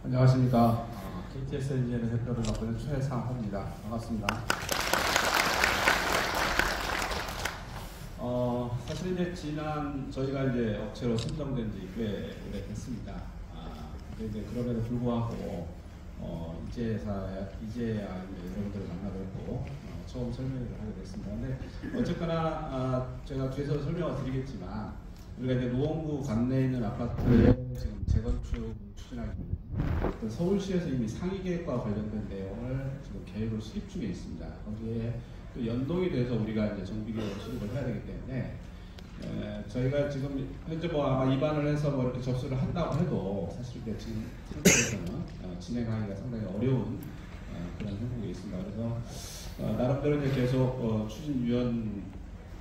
안녕하십니까. KTS 엔지니어링 대표를 맡고 있는 최상호입니다. 반갑습니다. 사실 이제 저희가 이제 업체로 선정된 지 꽤 오래됐습니다. 근데 이제 그럼에도 불구하고 이제야 여러분들을 만나뵙고 처음 설명을 하게 됐습니다. 근데 어쨌거나 제가 뒤에서 설명을 드리겠지만 우리가 이제 노원구 관내에 있는 아파트에 지금 재건축 추진하기 서울시에서 이미 상위 계획과 관련된 내용을 지금 계획을 수립 중에 있습니다. 거기에 또 연동이 돼서 우리가 이제 정비 계획을 수립을 해야 되기 때문에 저희가 지금 현재 아마 입안을 해서 이렇게 접수를 한다고 해도 사실 이제 지금 상태에서는 진행하기가 상당히 어려운 그런 형국에 있습니다. 그래서 나름대로 이제 계속 추진위원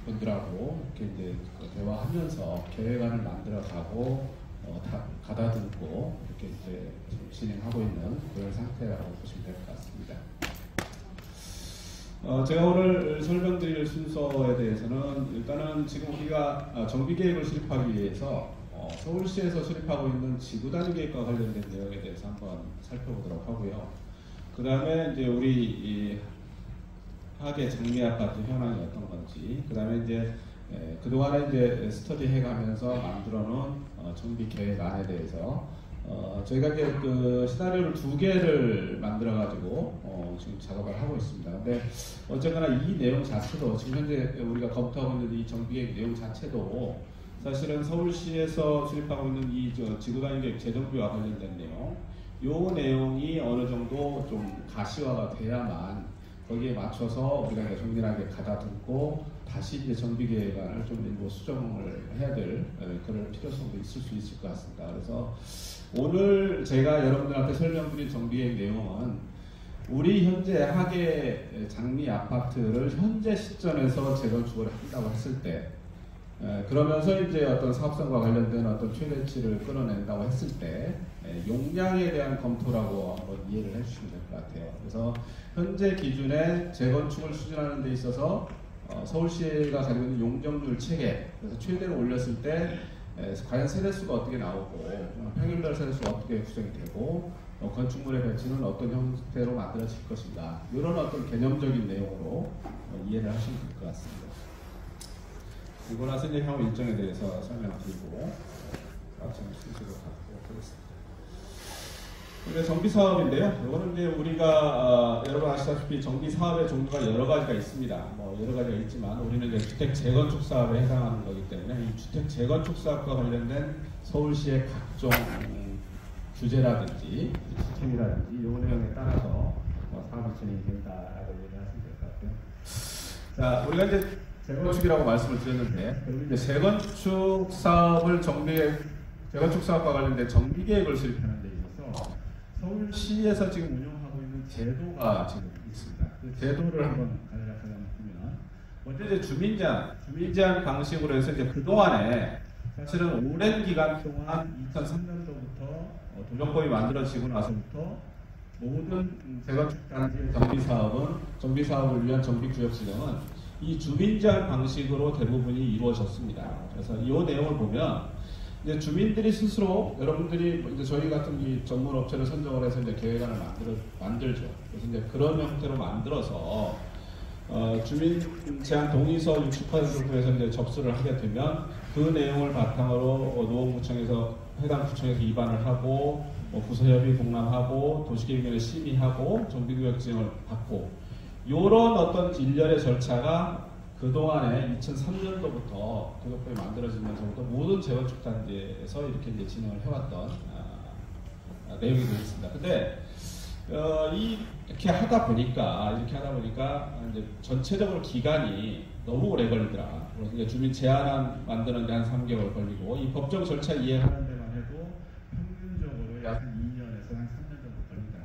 분들하고 이렇게 이제 대화하면서 계획안을 만들어가고 가다듬고 이렇게 이제 진행하고 있는 그런 상태라고 보시면 될 것 같습니다. 제가 오늘 설명드릴 순서에 대해서는 일단은 지금 우리가 정비 계획을 수립하기 위해서 서울시에서 수립하고 있는 지구 단위 계획과 관련된 내용에 대해서 한번 살펴보도록 하고요. 그 다음에 이제 우리 하계 장미 아파트 현황이 어떤 건지, 그 다음에 이제 그동안에 이제 스터디 해가면서 만들어 놓은 정비 계획안에 대해서 저희가 이제 그 시나리오를 2개를 만들어 가지고 지금 작업을 하고 있습니다. 근데 어쨌거나 이 내용 자체도 지금 현재 우리가 검토하고 있는 이 정비계획 내용 자체도 사실은 서울시에서 수립하고 있는 이 지구단위계획 재정비와 관련된 내용, 요 내용이 어느 정도 좀 가시화가 돼야만 거기에 맞춰서 우리가 이제 정밀하게 가다듬고 다시 이제 정비계획안을 좀 일부 수정을 해야 될 그럴 필요성도 있을 수 있을 것 같습니다. 그래서 오늘 제가 여러분들한테 설명드린 정비계획 내용은 우리 현재 하계 장미 아파트를 현재 시점에서 재건축을 한다고 했을 때 그러면서 이제 어떤 사업성과 관련된 어떤 최대치를 끌어낸다고 했을 때 용량에 대한 검토라고 한번 이해를 해주시면 될 것 같아요. 그래서 현재 기준에 재건축을 추진하는 데 있어서 서울시가 가지고 있는 용적률 체계, 그래서 최대로 올렸을 때 과연 세대수가 어떻게 나오고 평균별 세대수가 어떻게 구성이 되고 건축물의 배치는 어떤 형태로 만들어질 것인가, 이런 어떤 개념적인 내용으로 이해를 하시면 될 것 같습니다. 그리고 나서 이제 향후 일정에 대해서 설명드리고 순서로 가도록 하겠습니다. 이게 정비 사업인데요. 이거는 이제 우리가 여러분 아시다시피 정비 사업의 종류가 여러 가지가 있습니다. 여러 가지가 있지만 우리는 이제 주택 재건축 사업에 해당하는 거기 때문에 이 주택 재건축 사업과 관련된 서울시의 각종 규제라든지 시스템이라든지 이 내용에 따라서 사업이 진행이 된다라고 얘기하시면 될 것 같아요. 자, 우리가 이제 재건축이라고 말씀을 드렸는데, 이제 재건축 사업을 재건축 사업과 관련된 정비 계획을 수립하는 데 있어서 서울시에서 지금 운영하고 있는 제도가 지금 있습니다. 그 제도를 한번 간략하게 보면, 먼저 이제 주민 제한 방식으로 해서 이제 그 동안에 사실은 오랜 기간 동안 2003년도부터 도정법이 만들어지고 나서부터 모든 재건축 단지의 정비 사업을 위한 정비 구역 지정은 이 주민 제한 방식으로 대부분이 이루어졌습니다. 그래서 이 내용을 보면 이제 주민들이 스스로 여러분들이 이제 저희 같은 이 전문 업체를 선정을 해서 이제 계획안을 만들죠. 그래서 이제 그런 형태로 만들어서 주민 제한 동의서 60%를 해서 이제 접수를 하게 되면 그 내용을 바탕으로 노원구청에서 해당 구청에서 입안을 하고 부서협의 공람하고 도시계획위원회 심의하고 정비구역 지정을 받고, 이런 어떤 일련의 절차가 그동안에 2003년도부터 도정법이 만들어지면서부터 모든 재건축 단지에서 이렇게 이제 진행을 해왔던 내용이 되어 있습니다. 근데 이렇게 하다 보니까 이제 전체적으로 기간이 너무 오래 걸리더라. 그래서 이제 주민 제한안 만드는 데 한 3개월 걸리고, 이 법정 절차 이해하는 데만 해도 평균적으로 약 2년에서 한 3년 정도 걸린다.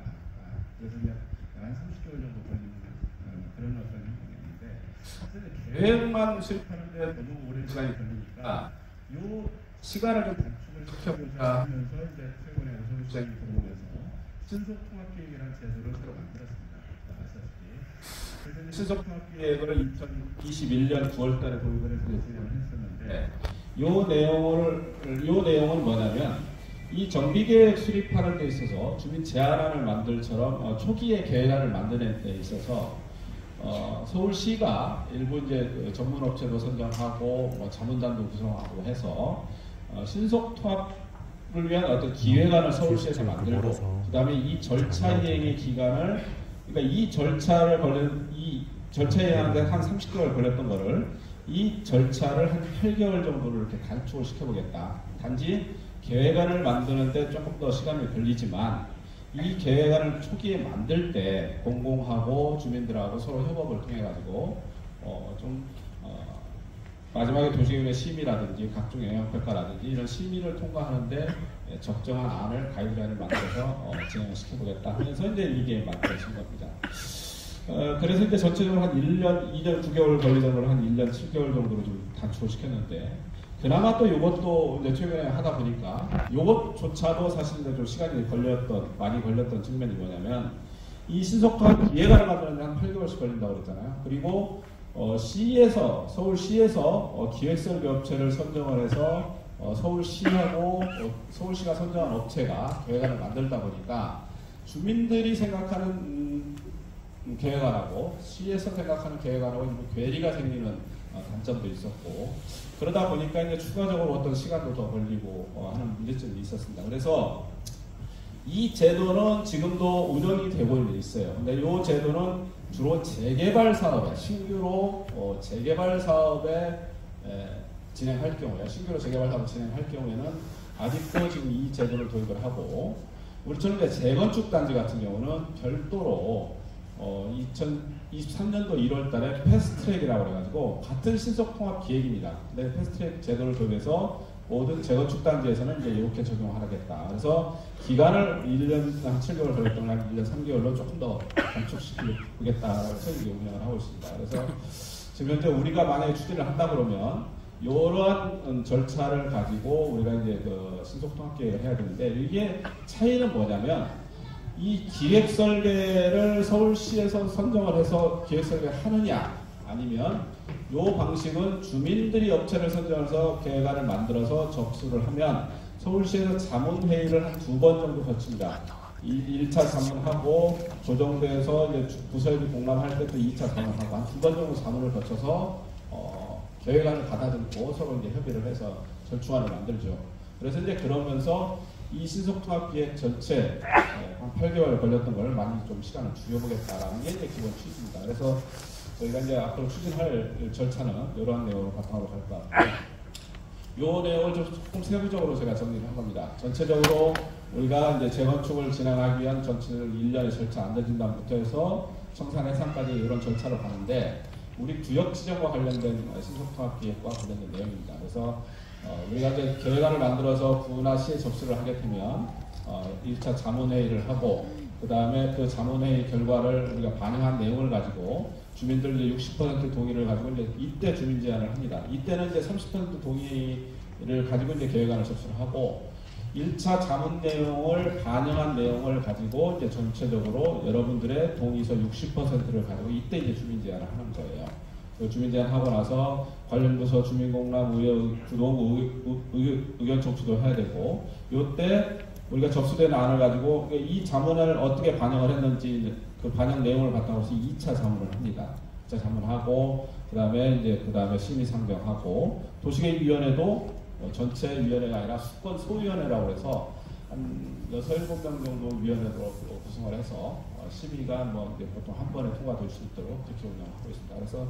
그래서 이제 한 30개월 정도 걸리는 그런 어떤 형국인데, 계획만 수립하는데 너무 오랜 시간이 걸리니까 이 시간을 좀 단축을 시켜보자 하면서 이제 최근에 오성훈 시장이 들어오면서 신속통합계획이라는 제도를 새로 만들었습니다. 아시다시피. 그래서 신속통합계획을 2021년 9월달에 도입을 해서 진행을 했었는데, 이 내용은 뭐냐면 이 정비계획 수립하는 데 있어서 주민 제한안을 만들처럼 초기에 계획안을 만드는 데 있어서 서울시가 일부 이제 그 전문업체도 선정하고 자문단도 구성하고 해서 신속 통합을 위한 어떤 기획안을 서울시에서 만들고, 그 다음에 이 절차 이행의 기간을, 그러니까 이 절차를 이행하는데 한 30개월 걸렸던 거를 이 절차를 한 8개월 정도를 이렇게 단축을 시켜보겠다. 단지 계획안을 만드는데 조금 더 시간이 걸리지만 이 계획안을 초기에 만들 때 공공하고 주민들하고 서로 협업을 통해 가지고 마지막에 도시계획의 심의라든지 각종 영향평가라든지 이런 심의를 통과하는데 적정한 안을 가이드라인을 만들어서 진행을 시켜보겠다 하면서 이제 이게 만들어진 겁니다. 그래서 이제 전체적으로 한 2년 9개월 걸리던 걸 한 1년 7개월 정도로 좀 단축을 시켰는데, 그나마 또 이것도 이제 최근에 하다 보니까 이것조차도 사실 좀 시간이 많이 걸렸던 측면이 뭐냐면, 이 신속한 기획안을 만드는데 한 8개월씩 걸린다고 그랬잖아요. 그리고 서울시에서 기획설계 업체를 선정을 해서 서울시하고 서울시가 선정한 업체가 계획안을 만들다 보니까 주민들이 생각하는 계획안하고 시에서 생각하는 계획안하고 괴리가 생기는 단점도 있었고, 그러다 보니까 이제 추가적으로 어떤 시간도 더 걸리고 하는 문제점이 있었습니다. 그래서 이 제도는 지금도 운영이 되고 있어요. 근데 이 제도는 주로 재개발 사업에, 신규로 재개발 사업에 진행할 경우에, 신규로 재개발 사업을 진행할 경우에는 아직도 지금 이 제도를 도입을 하고, 우리처럼 이제 재건축 단지 같은 경우는 별도로 2023년도 1월 달에 패스트트랙이라고 해가지고 같은 신속통합 기획입니다. 근데 패스트트랙 제도를 통해서 모든 재건축 단지에서는 이제 이렇게 적용하겠다. 그래서 기간을 1년 한 7개월 걸렸던 걸 1년 3개월로 조금 더 단축시키겠다고 해서 이제 운영을 하고 있습니다. 그래서 지금 현재 우리가 만약에 추진을 한다 그러면 이러한 절차를 가지고 우리가 이제 그 신속통합 계획을 해야 되는데, 이게 차이는 뭐냐면, 이 기획 설계를 서울시에서 선정을 해서 기획 설계를 하느냐, 아니면 이 방식은 주민들이 업체를 선정해서 계획안을 만들어서 접수를 하면 서울시에서 자문회의를 한 2번 정도 거칩니다. 1차 자문하고 조정돼서 이제 부서협의 공람할 때 또 2차 자문하고 한 2번 정도 자문을 거쳐서 계획안을 받아들고 서로 이제 협의를 해서 절충안을 만들죠. 그래서 이제 그러면서 이 신속통합기획 전체 한 8개월 걸렸던 걸 많이 좀 시간을 줄여보겠다라는 게 이제 기본 취지입니다. 그래서 저희가 이제 앞으로 추진할 절차는 이러한 내용으로 바탕으로 갈 것 같고요. 이 내용을 좀 조금 세부적으로 제가 정리를 한 겁니다. 전체적으로 우리가 이제 재건축을 진행하기 위한 전체를 1년의 절차, 안전진단부터 해서 청산 해상까지 이런 절차로 가는데, 우리 구역 지정과 관련된 신속통합기획과 관련된 내용입니다. 그래서 우리가 이제 계획안을 만들어서 구나 시에 접수를 하게 되면 1차 자문회의를 하고, 그 다음에 그 자문회의 결과를 우리가 반영한 내용을 가지고 주민들 이제 60% 동의를 가지고 이제 이때 주민 제안을 합니다. 이때는 이제 30% 동의를 가지고 이제 계획안을 접수를 하고, 1차 자문 내용을 반영한 내용을 가지고 이제 전체적으로 여러분들의 동의서 60%를 가지고 이때 이제 주민 제안을 하는 거예요. 그 주민 제안하고 나서 관련 부서 주민공람, 의견 청취도 해야 되고, 이때 우리가 접수된 안을 가지고 이 자문을 어떻게 반영을 했는지 그 반영 내용을 바탕으로 해서 2차 자문을 합니다. 2차 자문하고 그 다음에 심의 상정하고, 도시계획위원회도 전체 위원회가 아니라 수권 소위원회라고 해서 한 6, 7명 정도 위원회로 구성을 해서 심의가 이제 보통 한 번에 통과될 수 있도록 그렇게 운영하고 있습니다. 그래서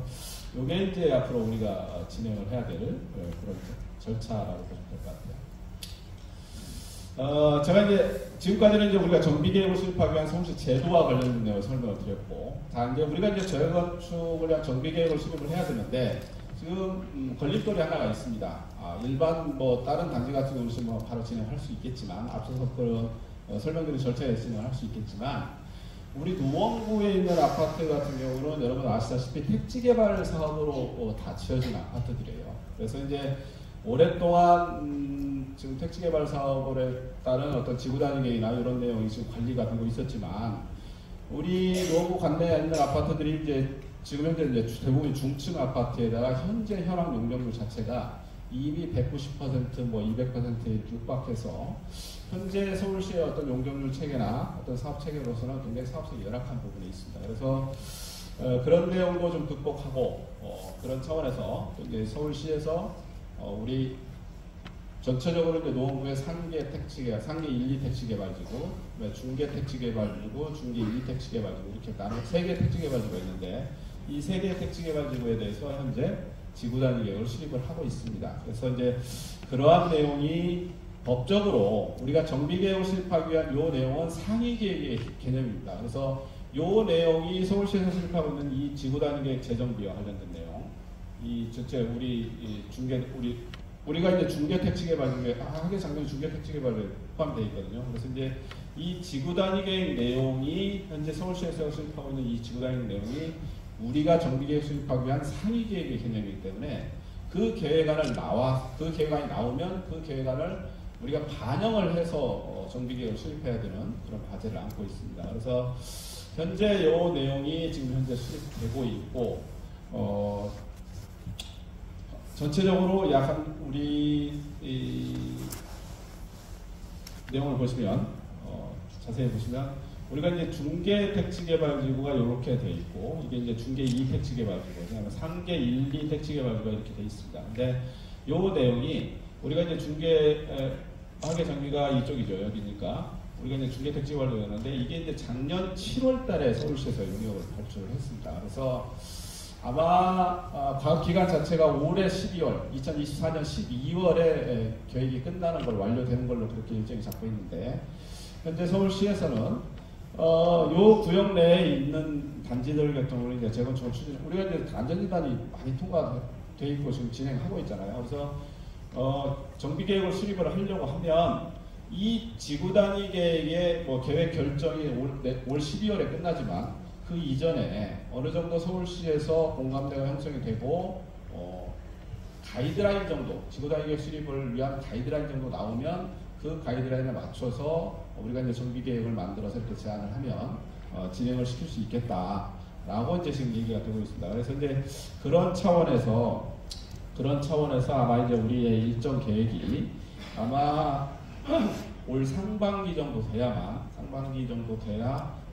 이게 이제 앞으로 우리가 진행을 해야 될 그런 절차라고 보시면 될 것 같아요. 제가 이제 지금까지는 이제 우리가 정비계획을 수립하기 위한 서울시 제도와 관련된 내용을 설명을 드렸고, 이제 우리가 이제 재건축을 위한 정비계획을 수립을 해야 되는데 지금 걸림돌이 하나가 있습니다. 일반 다른 단지 같은 경우는 바로 진행할 수 있겠지만, 앞서서 그런 설명드린 절차에 진행할 수 있겠지만, 우리 노원구에 있는 아파트 같은 경우는 여러분 아시다시피 택지개발 사업으로 다 지어진 아파트들이에요. 그래서 이제 오랫동안 지금 택지개발 사업에 따른 어떤 지구단위계획이나 이런 내용이 지금 관리가 되고 있었지만, 우리 노원구 관내에 있는 아파트들이 이제 지금 현재 이제 대부분 중층 아파트에다가 현재 현황 용적률 자체가 이미 190% 뭐 200%에 육박해서 현재 서울시의 어떤 용적률 체계나 어떤 사업 체계로서는 굉장히 사업성이 열악한 부분이 있습니다. 그래서 그런 내용도 좀 극복하고 그런 차원에서 이제 서울시에서 우리 전체적으로 이제 노원구의 상계 택지개발, 상계 1, 2택지 개발지구, 중계 택지 개발지구, 중계 2 택지 개발지구 이렇게 나눠 3개 택지 개발지구가 있는데 이 3개 택지 개발지구에 대해서 현재 지구 단위 계획을 수립을 하고 있습니다. 그래서 이제 그러한 내용이 법적으로 우리가 정비 계획을 수립하기 위한 이 내용은 상위 계획의 개념입니다. 그래서 이 내용이 서울시에서 수립하고 있는 이 지구 단위 계획 재정비와 관련된 내용, 이 전체 우리 우리가 이제 중개 택지 개발에 하계 장면이 중개 택지 개발에 포함되어 있거든요. 그래서 이제 이 지구 단위 계획 내용이 현재 서울시에서 수립하고 있는 이 지구 단위 내용이 우리가 정비 계획 수립하기 위한 상위 계획의 개념이기 때문에 그 계획안이 나오면 그 계획안을 우리가 반영을 해서 정비 계획을 수립해야 되는 그런 과제를 안고 있습니다. 그래서 현재 이 내용이 지금 현재 수립되고 있고 전체적으로 약간 우리 내용을 보시면 자세히 보시면 우리가 이제 중계 택지 개발지구가 이렇게 돼 있고 이게 이제 중계 2 택지 개발지구, 그다음에 상계 1, 2 택지 개발지구가 이렇게 돼 있습니다. 근데 이 내용이 우리가 이제 중계 하계 정비가 이쪽이죠, 여기니까 우리가 이제 중계 택지 개발지구였는데 이게 이제 작년 7월달에 서울시에서 용역을 발주를 했습니다. 그래서 아마 과학 기간 자체가 올해 12월, 2024년 12월에 계획이 끝나는 걸 완료되는 걸로 그렇게 일정이 잡고 있는데 현재 서울시에서는 요 구역 내에 있는 단지들 같은 경우는 이제 재건축을 추진, 우리가 이제 안전진단이 많이 통과돼 있고 지금 진행하고 있잖아요. 그래서 정비 계획을 수립을 하려고 하면 이 지구 단위 계획의 뭐 계획 결정이 올 12월에 끝나지만 그 이전에 어느 정도 서울시에서 공감대가 형성이 되고 가이드라인 정도, 지구 단위 계획 수립을 위한 가이드라인 정도 나오면 그 가이드라인에 맞춰서 우리가 이제 정비 계획을 만들어서 이렇게 제안을 하면 진행을 시킬 수 있겠다라고 이제 지금 얘기가 되고 있습니다. 그래서 이제 그런 차원에서 아마 이제 우리의 일정 계획이 아마 올 상반기 정도 돼야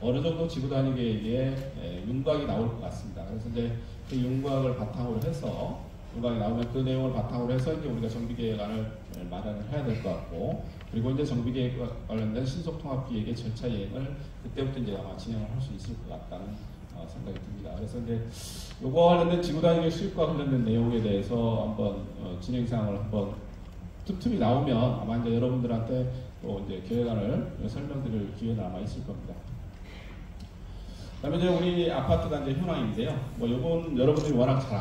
어느 정도 지구 단위 계획에 윤곽이 나올 것 같습니다. 그래서 이제 그 윤곽을 바탕으로 해서 윤곽이 나오면 그 내용을 바탕으로 해서 이제 우리가 정비 계획안을 마련을 해야 될 것 같고, 그리고 이제 정비 계획과 관련된 신속 통합 기획의 절차 이행을 그때부터 이제 아마 진행을 할 수 있을 것 같다는 생각이 듭니다. 그래서 이제 요거 관련된 지구 단위 계획 수립과 관련된 내용에 대해서 한번 진행 사항을 한번 틈틈이 나오면 아마 이제 여러분들한테 또 이제 계획안을 설명드릴 기회는 아마 있을 겁니다. 그다음에 이제 우리 아파트 단지 현황인데요. 뭐 요건 여러분들이 워낙 잘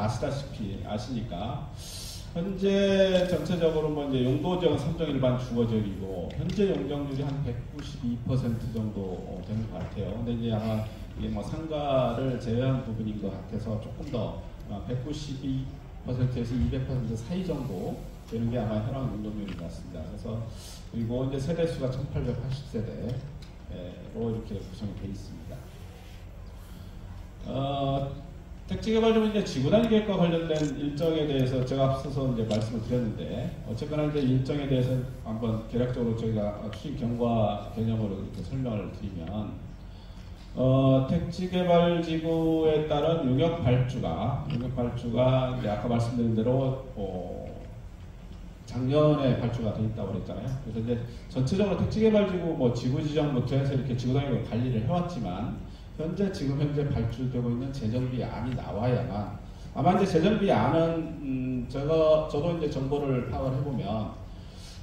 아시니까 현재 전체적으로 뭐 이제 용도 지역은 3종 일반 주거 지역이고 현재 용적률이 한 192% 정도 되는 것 같아요. 근데 이제 아마 이게 뭐 상가를 제외한 부분인 것 같아서 조금 더 192%에서 200% 사이 정도 되는 게 아마 현황 용적률인 것 같습니다. 그래서 그리고 이제 세대 수가 1880세대로 이렇게 구성이 되어 있습니다. 택지개발지구 이제 지구 단위 계획과 관련된 일정에 대해서 제가 앞서서 이제 말씀을 드렸는데 어쨌거나 이제 일정에 대해서 한번 대략적으로 저희가 추진 경과 개념으로 이렇게 설명을 드리면 택지개발지구에 따른 용역 발주가 이제 아까 말씀드린 대로 작년에 발주가 돼 있다고 그랬잖아요. 그래서 이제 전체적으로 택지개발지구 뭐 지구 지정부터 해서 이렇게 지구 단위로 관리를 해왔지만 지금 현재 발주되고 있는 재정비안이 나와야만 아마 이제 재정비안은 저도 이제 정보를 파악을 해보면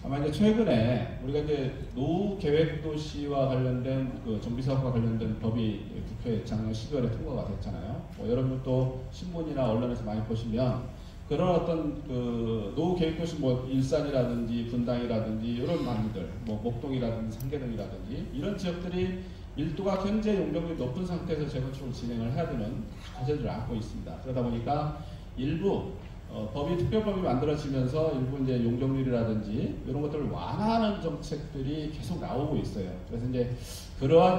아마 이제 최근에 우리가 이제 노후 계획 도시와 관련된 그 정비 사업과 관련된 법이 국회 작년 12월에 통과가 됐잖아요. 뭐 여러분도 신문이나 언론에서 많이 보시면 그런 어떤 그 노후 계획 도시 뭐 일산이라든지 분당이라든지 이런 많이들 뭐 목동이라든지 상계동이라든지 이런 지역들이 밀도가 현재 용적률이 높은 상태에서 재건축을 진행을 해야 되는 과제들을 안고 있습니다. 그러다 보니까 일부 특별법이 만들어지면서 일부 이제 용적률이라든지 이런 것들을 완화하는 정책들이 계속 나오고 있어요. 그래서 이제 그러한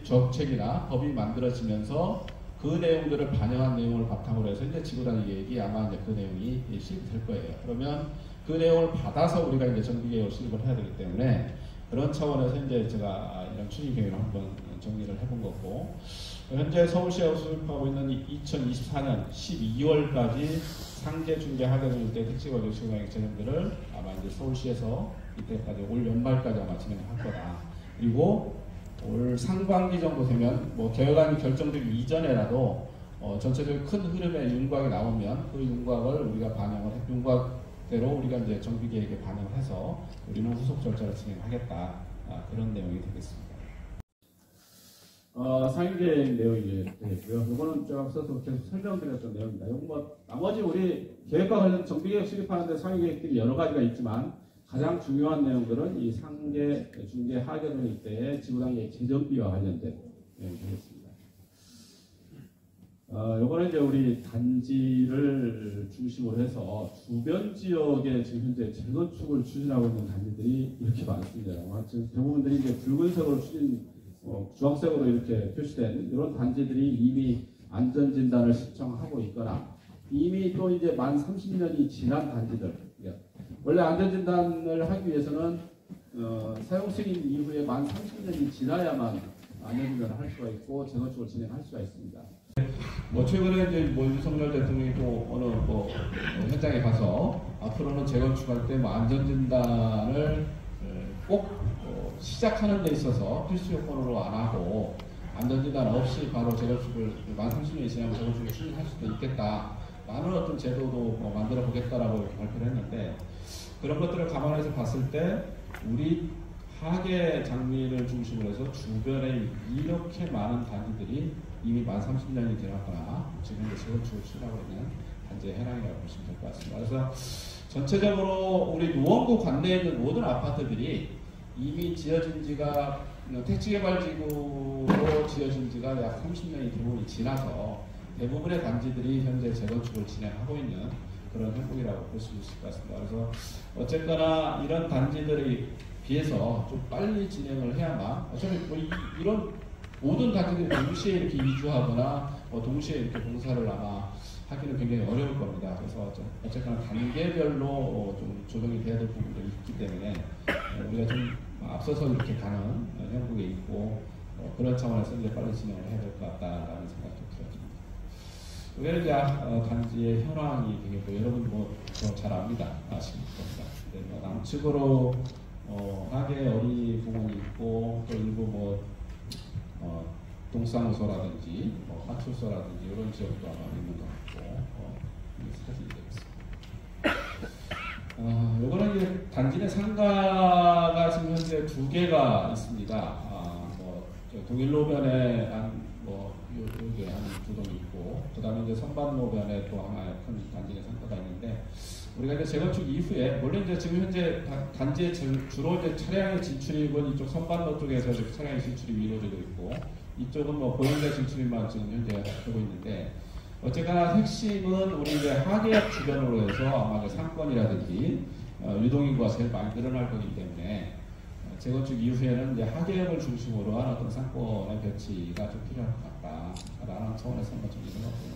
정책이나 법이 만들어지면서 그 그 내용들을 반영한 내용을 바탕으로 해서 이제 지구단위 계획이 아마 이제 그 내용이 수립이 될 거예요. 그러면 그 내용을 받아서 우리가 이제 정비계획을 수립을 해야 되기 때문에 그런 차원에서 이제 제가 이런 추진 계획을 한번 정리를 해본 거고, 현재 서울시하고 수립하고 있는 2024년 12월까지 상계 중개 하계 등일 때 택지거리 시공계획 재정들을 아마 이제 서울시에서 이때까지 올 연말까지 아마 진행할 거다. 그리고 올 상반기 정도 되면 뭐 계획안이 결정되기 이전에라도 전체적인 큰 흐름의 윤곽이 나오면 그 윤곽을 우리가 반영을 윤곽대로 우리가 이제 정비 계획에 반영을 해서 우리는 후속 절차를 진행하겠다. 그런 내용이 되겠습니다. 상임계획 내용이 되겠고요. 이거는 제가 앞서서 계속 설명드렸던 내용입니다. 이건 뭐 나머지 우리 계획과 관련 정비계획 수립하는데 상임계획들이 여러 가지가 있지만 가장 중요한 내용들은 이 상계, 중계, 하계 등일 때의 지구단위 재정비와 관련된 내용이 되겠습니다. 요거는 이제 우리 단지를 중심으로 해서 주변 지역에 지금 현재 재건축을 추진하고 있는 단지들이 이렇게 많습니다. 지금 대부분들이 이제 붉은색으로 주황색으로 이렇게 표시된 이런 단지들이 이미 안전진단을 신청하고 있거나 이미 또 이제 만 30년이 지난 단지들. 원래 안전진단을 하기 위해서는 사용 승인 이후에 만 30년이 지나야만 안전진단을 할 수가 있고 재건축을 진행할 수가 있습니다. 뭐 최근에 이제 뭐 윤석열 대통령이 또 어느 뭐 현장에 가서 앞으로는 재건축할 때 뭐 안전진단을 꼭 시작하는 데 있어서 필수 요건으로 안 하고 안전진단 없이 바로 재건축을 만 30년이 지나면 재건축을 추진할 수도 있겠다. 라는 어떤 제도도 만들어 보겠다라고 이렇게 발표를 했는데, 그런 것들을 감안해서 봤을 때 우리 하계 장비를 중심으로 해서 주변에 이렇게 많은 단지들이 이미 만 30년이 지났거나 지금 재건축을 추진하고 있는 단지의 해당이라고 보시면 될 것 같습니다. 그래서 전체적으로 우리 노원구 관내에 있는 모든 아파트들이 이미 지어진 지가 택지개발지구로 지어진 지가 약 30년이 대부분이 지나서 대부분의 단지들이 현재 재건축을 진행하고 있는 그런 형국이라고 볼 수 있을 것 같습니다. 그래서 어쨌거나 이런 단지들에 비해서 좀 빨리 진행을 해야만, 어차피 뭐 이런 모든 단지들이 동시에 이렇게 이주하거나 동시에 이렇게 공사를 아마 하기는 굉장히 어려울 겁니다. 그래서 어쨌거나 단계별로 좀 조정이 돼야 될 부분들이 있기 때문에 우리가 좀 앞서서 이렇게 가는 형국에 있고 그런 차원에서 이제 빨리 진행을 해야 될 것 같다라는 생각도 들어집니다. 왜냐면 이제 단지의 현황이 되겠고 여러분 뭐 잘 압니다. 아실 겁니다. 근데 뭐 남측으로 하계 어린이공원이 있고 또 일부 뭐 동사무소라든지 파출소라든지 이런 지역도 아마 있는 것 같고 사진이 되겠습니다. 요거는 이제 단지 내 상가가 지금 현재 2개가 있습니다. 동일로변에 요게 한 2동이 있고, 그 다음에 이제 선반로변에 또 하나의 큰 단지 내 상가가 있는데, 우리가 이제 재건축 이후에, 원래 이제 지금 현재 단지에 주로 이제 차량의 진출입은 이쪽 선반로 쪽에서 차량의 진출입이 이루어지고 있고, 이쪽은 뭐 보행자 진출입만 지금 현재 하고 있는데, 어쨌거나 핵심은 우리 이제 하계역 주변으로 해서 아마 상권이라든지 유동인구가 제일 많이 늘어날 거기 때문에 재건축 이후에는 이제 하계역을 중심으로 한 어떤 상권의 배치가 좀 필요할 것 같다라는 차원에서 한번 좀 생각해요.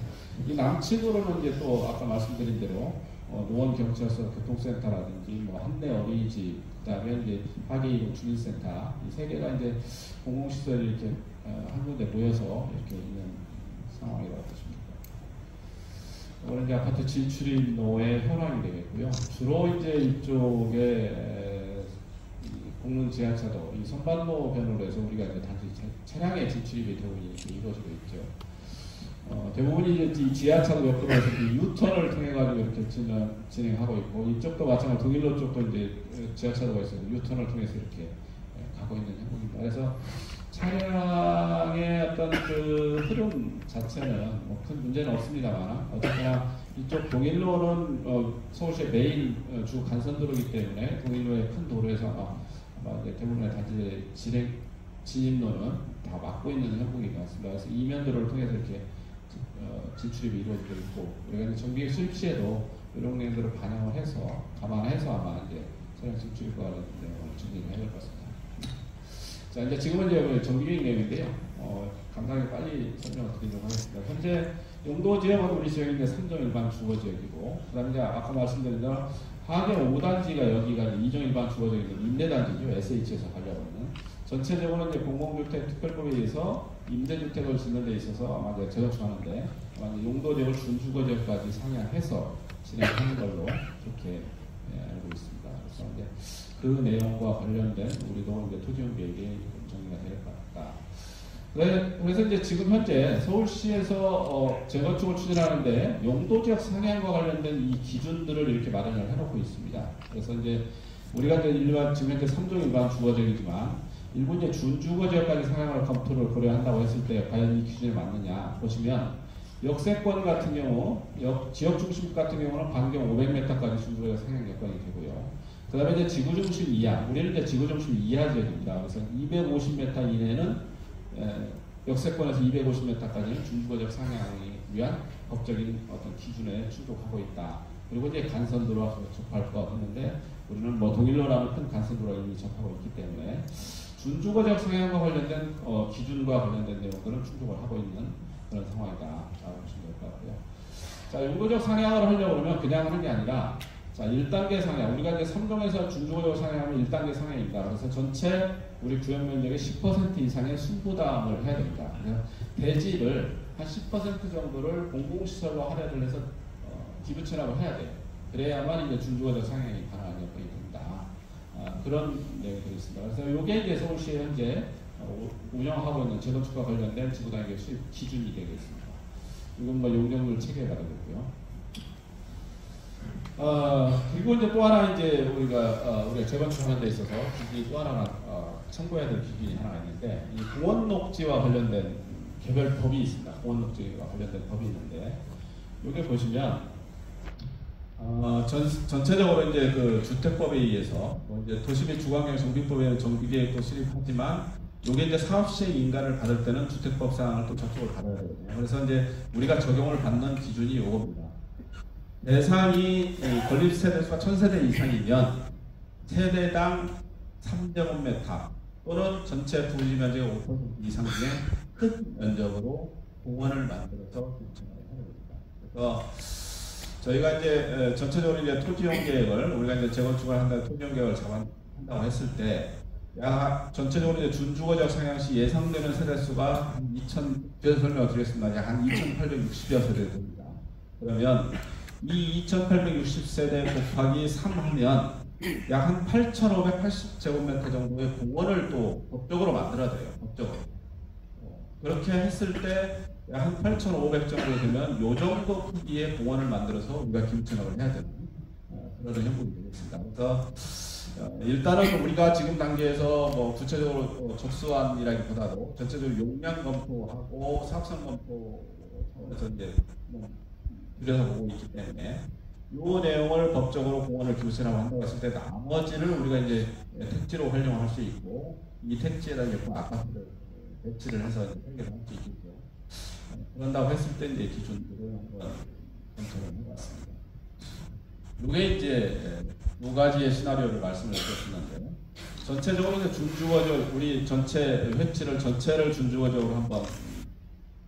이 남측으로는 이제 또 아까 말씀드린 대로 노원경찰서 교통센터라든지 뭐 한내 어린이집, 그다음에 이제 하계이동 주민센터 이 3개가 이제 공공시설이 이렇게 한 군데 모여서 이렇게 있는 상황이라고 보시면 됩니다. 오늘 이제 아파트 진출입로의 현황이 되겠고요. 주로 이제 이쪽에 공릉 지하차도, 이 선반로 변으로 해서 우리가 이제 단지 차량의 진출입이 대부분 이루어지고 있죠. 대부분이 이제 이 지하차도 옆으로 해서 유턴을 통해 가지고 이렇게 진행하고 있고, 이쪽도 마찬가지로 동일로 쪽도 이제 지하차도가 있어서 유턴을 통해서 이렇게 가고 있는 형국입니다. 그래서 차량의 어떤 그 흐름 자체는 뭐 큰 문제는 없습니다만, 어쨌거나 이쪽 동일로는 서울시의 메인 주 간선도로이기 때문에 동일로의 큰 도로에서 아마 이제 대부분의 단지 진입로는 다 막고 있는 형국인 것 같습니다. 그래서 이면도로를 통해서 이렇게 진출입이 이루어지고 있고, 우리가 정비계획 수립 시에도 이런 내용들을 반영을 해서 감안해서 아마 이제 차량 진출입과 관련된 내용을 준비를 해야 될 것 같습니다. 자, 이제 지금은 이제 정비계획 내용인데요. 간단하게 빨리 설명을 드리도록 하겠습니다. 현재 용도 지역은 우리 지역인데 3종 일반 주거 지역이고, 그 다음에 이제 아까 말씀드린 대로 하계 5단지가 여기가 2종 일반 주거 지역인데 임대단지죠. SH에서 가려고 하는. 전체적으로 이제 공공주택 특별법에 의해서 임대주택을 짓는 데 있어서 아마 이제 재건축하는데 용도 지역을 준주거 지역까지 상향해서 진행하는 걸로 그렇게 알고 있습니다. 그래서 이제 그 내용과 관련된 우리도 이제 토지용 계획이 정리가 될 것 같다. 그래서 이제 지금 현재 서울시에서 재건축을 추진하는데 용도지역 상향과 관련된 이 기준들을 이렇게 마련을 해놓고 있습니다. 그래서 이제 우리가 이제 일반 지금 현재 3종 일반 주거지역이지만 일부 이제 준주거지역까지 상향을 검토를 고려한다고 했을 때 과연 이 기준에 맞느냐 보시면 역세권 같은 경우 지역 중심 같은 경우는 반경 500m까지 준주거지역 상향 여건이 되고요. 그 다음에 이제 지구중심 이하, 우리는 이제 지구중심 이하 지역입니다. 그래서 250m 이내는 역세권에서 250m까지는 준주거적 상향을 위한 법적인 어떤 기준에 충족하고 있다. 그리고 이제 간선도로와 접할 것 있는데 우리는 뭐 동일로라는 큰 간선도로가 이미 접하고 있기 때문에 준주거적 상향과 관련된 기준과 관련된 내용들은 충족을 하고 있는 그런 상황이다. 라고 보시면 될 것 같고요. 자, 용도적 상향을 하려고 그러면 그냥 하는 게 아니라 자, 1단계 상향. 우리가 이제 3종에서 준주거적 상향하면 1단계 상향입니다. 그래서 전체 우리 구역 면적의 10% 이상의 순부담을 해야 됩니다. 그래서 대지를 한 10% 정도를 공공시설로 할애를 해서 기부 체납을 해야 돼요. 그래야만 이제 준주거적 상향이 가능한 여건이 됩니다. 그런 내용들이 있습니다. 그래서 이게 이제 서울시 현재 운영하고 있는 재건축과 관련된 지구단계 수입 기준이 되겠습니다. 이건 뭐 용적률 체계가 되겠고요. 그리고 이제 또 하나 이제 우리가 재건축하는 데 있어서 기준이 또 하나 참고해야 될 기준이 하나 있는데 이 공원 녹지와 관련된 개별 법이 있습니다. 공원 녹지와 관련된 법이 있는데 여기 보시면 전체적으로 이제 그 주택법에 의해서 뭐 이제 도시및 주거환경 정비법에 정비계획도 수립하지만 이게 이제 사업 시행 인가를 받을 때는 주택법 사항을 또 접촉을 받아야 되거든요. 그래서 이제 우리가 적용을 받는 기준이 이겁니다. 대상이 건립 세대수가 1000세대 이상이면 세대당 3제곱미터 또는 전체 부지 면적의 5% 이상 중에 큰 면적으로 공원을 만들어서 구축을 해야 됩니다. 그래서 저희가 이제 전체적으로 이제 토지용 계획을 우리가 이제 재건축을 한다는 토지용 계획을 잡아한다고 했을 때 약 전체적으로 이제 준주거적 상향시 예상되는 세대수가 한 2,000, 설명을 드리겠습니다. 약 한 2,860여 세대 됩니다. 그러면 이 2,860세대 곱하기 3 하면 약 한 8,580제곱미터 정도의 공원을 또 법적으로 만들어야 돼요. 법적으로. 그렇게 했을 때 약 한 8,500 정도 되면 요 정도 크기의 공원을 만들어서 우리가 기부천업을 해야 되는 그런 형국이 되겠습니다. 그래서 일단은 우리가 지금 단계에서 뭐 구체적으로 접수안이라기보다도 전체적으로 용량 검토하고 사업성 검토 차원에서 이제 들여다보고 있기 때문에 이 내용을 법적으로 공원을 기부천업을 한다고 했을 때 나머지를 우리가 이제 택지로 활용할 수 있고 이 택지에다 이제 아파트를 배치를 해서 설계를 할 수 있겠죠. 그런다고 했을 때 이제 기준들을 한번 검토를 해봤습니다. 이게 이제 두 가지의 시나리오를 말씀을 드렸는데 전체적으로 이제 준주거적 우리 전체 획지를 전체를 준주거적으로 한번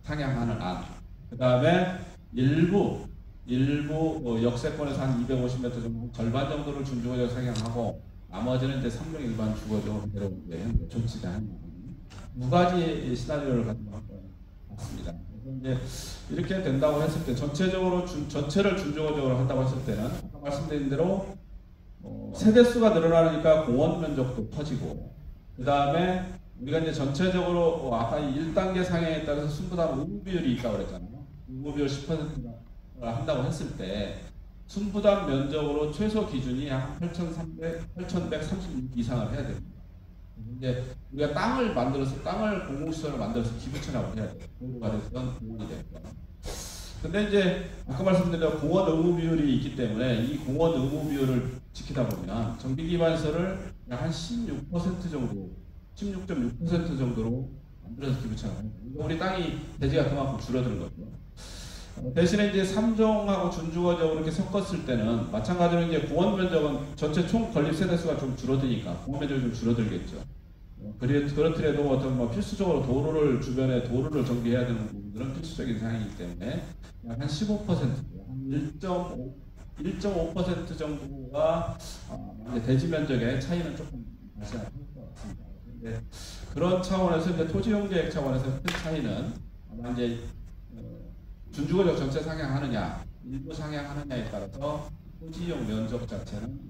상향하는 안. 그 다음에 일부 역세권에서 한 250m 정도 절반 정도를 준주거적 상향하고 나머지는 이제 3종 일반 주거적으로 내려오는데 조치가 한 두 가지 시나리오를 가지고 한번 봤습니다. 그래서 이제 이렇게 된다고 했을 때 전체적으로 전체를 준주거적으로 한다고 했을 때는 아까 말씀드린 대로 세대수가 늘어나니까 공원 면적도 커지고 그 다음에 우리가 이제 전체적으로 아까 1단계 상향에 따라서 순부담 의무 비율이 있다고 그랬잖아요. 의무 비율 10%가 한다고 했을 때 순부담 면적으로 최소 기준이 한 8,136 이상을 해야 됩니다. 이제 우리가 땅을 공공시설을 만들어서 기부천업을 해야 돼요. 공부가 됐던 공원이 됐던. 근데 이제 아까 말씀드린 대로 공원 의무 비율이 있기 때문에 이 공원 의무 비율을 지키다 보면 정비기반시설을 약 한 16% 정도, 16.6% 정도로 만들어서 기부천업을 해요. 우리 땅이 대지가 그만큼 줄어드는 거죠. 대신에 이제 3종하고 준주거적으로 이렇게 섞었을 때는 마찬가지로 이제 공원 면적은 전체 총 건립 세대수가 좀 줄어드니까 공원 면적이 좀 줄어들겠죠. 그렇더라도 어떤 뭐 필수적으로 도로를 주변에 도로를 정비해야 되는 부분들은 필수적인 사항이기 때문에 약 한 15%, 1.5% 정도가 이제 대지 면적의 차이는 조금 발생할 것 같습니다. 근데 그런 차원에서 이제 토지용 계획 차원에서 큰 차이는 아마 이제 준주거적 전체 상향하느냐, 일부 상향하느냐에 따라서 토지용 면적 자체는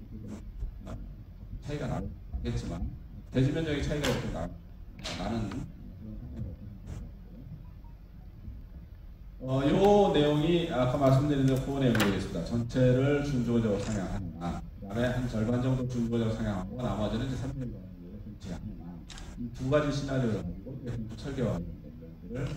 차이가 나겠지만 대지 면적의 차이가 이렇게 나는 이 내용이 아까 말씀드린 그 내용이 되겠습니다. 전체를 준주거적으로 상향하느냐, 그다음에 한 절반 정도 준주거적으로 상향하고 나머지는 이제 3년 정도로 정치하느냐, 이 두 가지 시나리오를 가지고 설계와 내용들을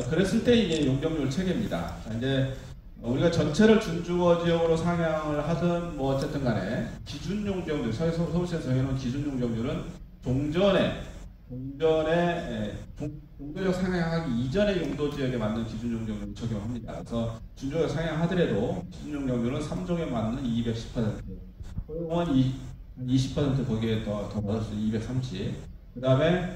그랬을 때 이게 용적률 체계입니다. 자, 이제 우리가 전체를 준주거 지역으로 상향을 하든 뭐 어쨌든 간에 기준 용적률, 서울시에서 정해놓은 기준 용적률은 종교적 상향하기 이전의 용도 지역에 맞는 기준 용적률을 적용합니다. 그래서 준주거적 상향하더라도 기준 용적률은 3종에 맞는 210%, 허용은 20% 거기에 더 받을 수 있는 230. 그 다음에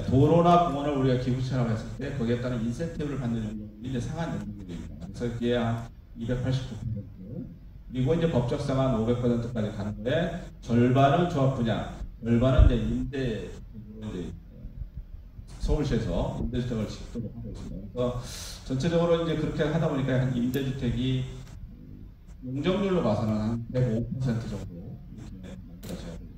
도로나 공원을 우리가 기부채납 했을 때 거기에 따른 인센티브를 받는 용적률이 이제 상한 용적률입니다. 그래서 그게 한 289%. 그리고 이제 법적 상한 500%까지 가는 거에 절반은 조합 분양, 절반은 이제 임대, 이제 서울시에서 임대주택을 짓도록 하고 있습니다. 그래서 전체적으로 이제 그렇게 하다 보니까 한 임대주택이 용적률로 봐서는 한 105% 정도 이렇게 만들어져야 되고요.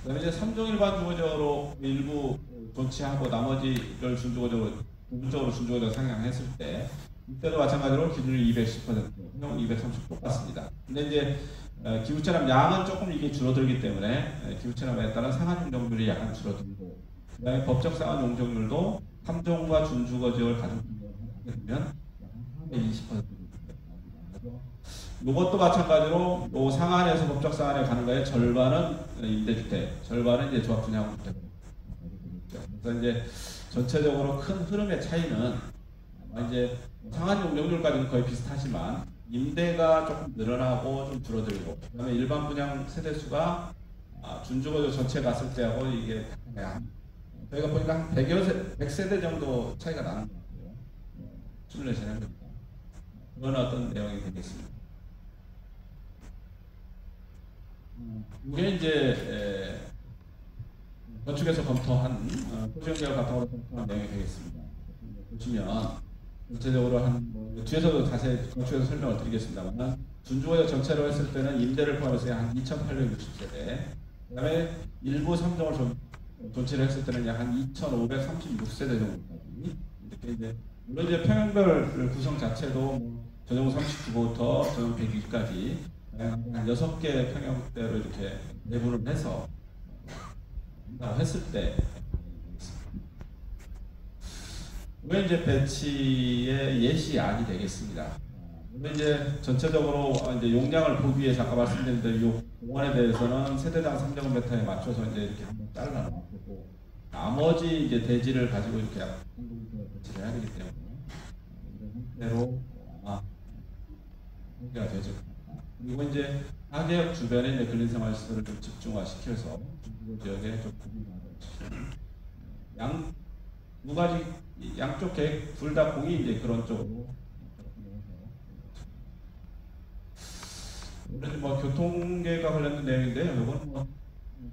그다음에 이제 3종 일반 주거적으로 일부 존치하고 나머지를 준주거적으로 부분적으로 준주거적 상향했을 때 이때도 마찬가지로 기준율 210%, 허용 230 똑같습니다. 근데 이제 기부채납 양은 조금 이게 줄어들기 때문에 기부채납에 따른 상한 용적률이 약간 줄어들고, 그다음에 법적 상한 용적률도 3종과 준주거지역을 가지고 하게 되면 약 20% 이것도 마찬가지로 요 상한에서 법적 상한에 가는 거에 절반은 임대주택, 절반은 이제 조합 분양 주택으로. 그래서 이제 전체적으로 큰 흐름의 차이는 이제 상한 용적률까지는 거의 비슷하지만 임대가 조금 늘어나고 좀 줄어들고, 그다음에 일반 분양 세대수가 준주거적 전체 갔을 때하고 이게 저희가 보니까 한 100세대 정도 차이가 나는 것 같아요. 시뮬레이션 해보니까 그런 어떤 내용이 되겠습니다. 이게 이제 건축에서 검토한 토지용계획 바탕으로 검토한 내용이 되겠습니다. 보시면 전체적으로 뒤에서도 자세히 건축에서 설명을 드리겠습니다만, 준주거적 전체로 했을 때는 임대를 포함해서 한 2,860세대, 그다음에 일부 3종을 존치를 했을 때는 약 한 2,536세대 정도까지 이렇게 이제 물론 이제 평형별 구성 자체도 전용 39부터 전용 102까지 한 6개 평형대로 이렇게 내부를 해서 했을 때 이게 이제 배치의 예시안이 되겠습니다. 근데 이제 전체적으로 이제 용량을 보기 위해서 아까 말씀드린 대로 이 공원에 대해서는 세대당 3제곱미터에 맞춰서 이제 이렇게 한번 잘라 놔두고 나머지 이제 대지를 가지고 이렇게 배치를 해야 되기 때문에 이런 형태로 공개가 되죠. 그리고 이제 하계역 주변에 이제 근린생활시설을 좀 집중화시켜서 중부 지역에 좀 구분화를 두 가지 양쪽 계획 둘 다 공이 이제 그런 쪽으로. 오늘 뭐 교통계획과 관련된 내용인데요. 이건 뭐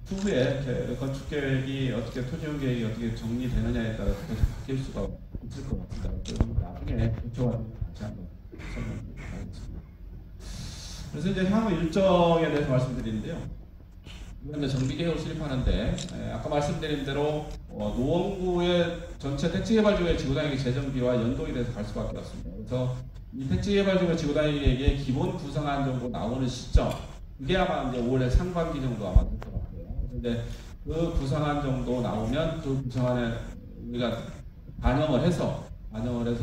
추후에 건축 계획이 어떻게 토지용 계획이 어떻게 정리되느냐에 따라서 계속 바뀔 수가 있을 것 같습니다. 그래서 나중에 교초와 같이 한번 설명드리겠습니다. 그래서 이제 향후 일정에 대해서 말씀드리는데요. 이제 정비계획을 수립하는데 아까 말씀드린 대로 노원구의 전체 택지개발지구의 지구단위 재정비와 연동이 돼서 갈 수밖에 없습니다. 그래서 이 택지개발지구 지구단위 계획의 기본 구성안 정도 나오는 시점, 그게 아마 이제 올해 상반기 정도 아마 될 것 같아요. 그런데 그 구성안 정도 나오면 그 구성안에 우리가 반영을 해서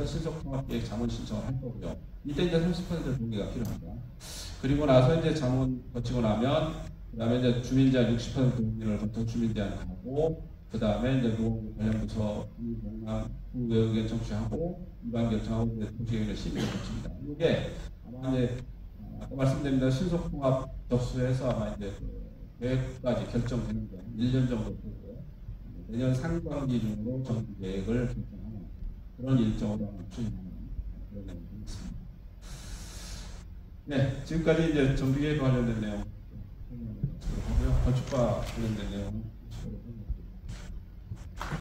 신속통합계획 자문 신청을 할 거고요. 이때 이제 30% 동의가 필요합니다. 그리고 나서 이제 자문 거치고 나면 그다음에 이제 주민제한 60% 동의를 거쳐 주민제한 가고, 그다음에 이제 노원구 관련부서 후의견 청취하고 일반 결정하고 이제 도시계획의 심의를 거칩니다. 이게 아마 이제 아까 말씀드린 대로 신속통합 접수해서 아마 이제 계획까지 결정되는데 1년 정도 되고요. 내년 상반기 중으로 정비 계획을 결정하는 그런 일정으로 추진하는 그런 내용이 있습니다. 네, 지금까지 이제 정비 계획 관련된 내용 설명을 하고요. 건축과 관련된 내용